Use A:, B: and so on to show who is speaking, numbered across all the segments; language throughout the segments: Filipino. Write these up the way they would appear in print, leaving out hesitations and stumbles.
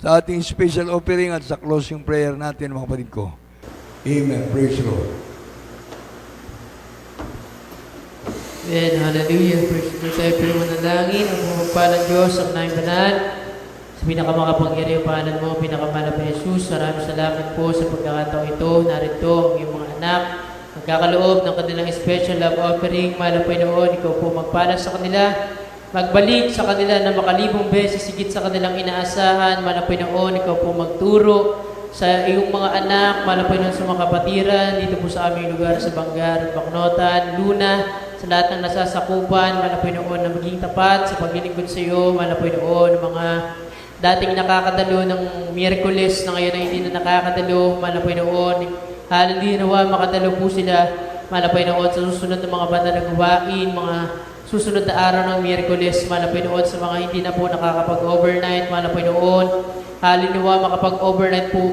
A: sa ating special offering at sa closing prayer natin, mga kapatid ko. Amen. Praise the Lord.
B: Amen. Hallelujah. Praise the Lord. Tayo pinamanalangin ang pumagpalang Diyos, ang naing banal. Sa pinakamakapangyarihan pangalan mo, pinakamalap na Jesus, maraming salamat po sa pagkakataong ito. Narito ang iyong mga anak, magkakaloob ng kanilang special love offering. Mahal Panginoon, ikaw po magpala sa kanila. Magbalik sa kanila na makalibong beses higit sa kanilang inaasahan. Mahal Panginoon, ikaw po magturo sa iyong mga anak. Mahal Panginoon, sa mga kapatiran dito po sa aming lugar sa Bangar, Bacnotan, Luna, sa lahat ng nasasakupan. Mahal Panginoon, na maging tapat sa paglilingkod sa iyo. Mahal Panginoon, mga dating nakakadalo ng Miyerkules na ngayon ay hindi na nakakadalo. Mahal Panginoon, hallelujah, nawa makadalo po sila. Mahal Panginoon, sa susunod na mga banal na gawain, mga susunod na araw ng Miyerkules. Mahal Panginoon, sa mga hindi na po nakakapag-overnight. Mahal Panginoon, hallelujah, makapag-overnight po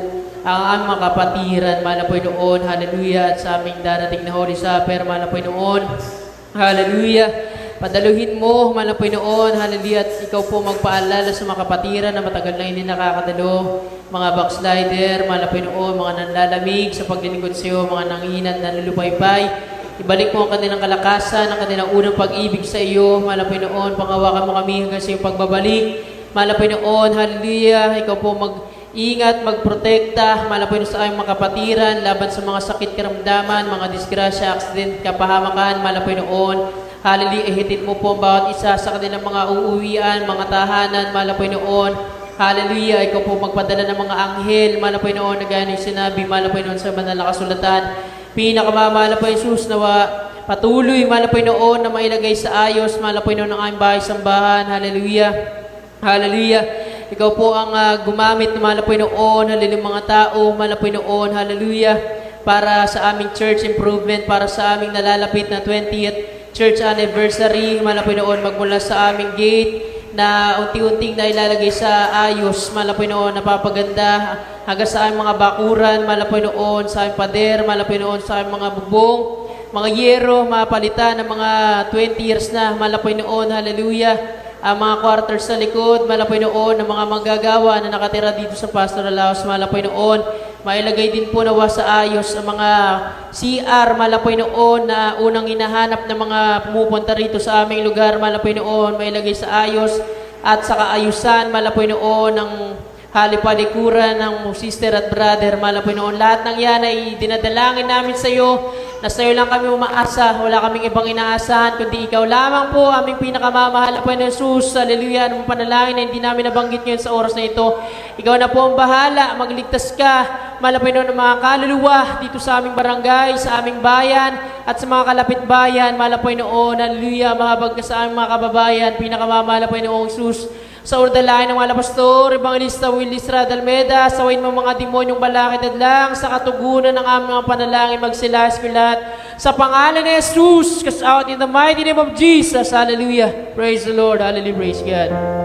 B: ang aming mga kapatiran. Mahal Panginoon, hallelujah, at sa aming darating na Holy Supper. Mahal Panginoon, hallelujah, padaluhin mo, mahal na Panginoon, hallelujah, at ikaw po magpaalala sa mga kapatiran na matagal na hindi nakakadalo, mga backslider, mahal na Panginoon, mga nanlalamig sa paglilingkod sa iyo, mga nangihinat na lulupaypay. Ibalik mo ang kanilang kalakasan, ang kanilang unang pag-ibig sa iyo, mahal na Panginoon, pangawakan mo kami hanggang sa iyong pagbabalik. Mahal na Panginoon, hallelujah, ikaw po mag-ingat, magprotekta, mahal na Panginoon, sa aming mga kapatiran, laban sa mga sakit, karamdaman, mga disgrasya, accident, kapahamakan, mahal na Panginoon. Hallelujah, ihitin mo po ang bawat isa sa kanilang mga uuwian, mga tahanan, mahal na Panginoon. Hallelujah, ikaw po magpadala ng mga anghel, mahal na Panginoon, na gaya ng sinabi, mahal na Panginoon, sa banal na kasulatan. Pinakamamahal na po Jesus, nawa patuloy, mahal na Panginoon, na mailagay sa ayos, mahal na Panginoon, ng aming bahay sambahan. Hallelujah, hallelujah. Ikaw po ang gumamit, mahal na Panginoon, hallelujah, mga tao, mahal na Panginoon, hallelujah, para sa aming church improvement, para sa aming nalalapit na 20th church anniversary. Mahal na Panginoon, magmula sa aming gate na unti-unting na ilalagay sa ayos, mahal na Panginoon, napapaganda hanggang sa aming mga bakuran, mahal na Panginoon, sa aming pader, mahal na Panginoon, sa aming mga bubong, mga yero, mapalitan ng mga 20 years na, mahal na Panginoon, hallelujah. Ang mga quarters sa likod, mahal na Panginoon, ng mga manggagawa na nakatira dito sa Pastoral House, mahal na Panginoon, mailagay din po nawa sa ayos ang mga CR, mahal na Panginoon, na unang hinahanap ng mga pumupunta rito sa aming lugar, mahal na Panginoon, mailagay sa ayos at sa kaayusan, mahal na Panginoon, ng halipalikuran ng sister at brother, mahal na Panginoon. Lahat ng yan ay dinadalangin namin sa iyo, na sa iyo lang kami umaasa, wala kaming ibang inaasahan, kundi ikaw lamang po, aming pinakamamahal na Panginoon Jesus. Hallelujah, anong panalangin na hindi namin nabanggit ngayon sa oras na ito. Ikaw na po ang bahala, magligtas ka, mahal na Panginoon, ng mga kaluluwa dito sa aming barangay, sa aming bayan, at sa mga kalapit bayan, mahal na Panginoon. Hallelujah, mahabag ka sa aming mga kababayan, pinakamamahal na Panginoon Jesus. Sa ordalahin ng mga pastor, Evangelista Willis Radalmeda, sawain mo mga demonyong balakid at lang sa katugunan ng aming mga panalangin magsilas pilat. Sa pangalan ni Jesus, cast out in the mighty name of Jesus. Hallelujah. Praise the Lord. Hallelujah. Praise God.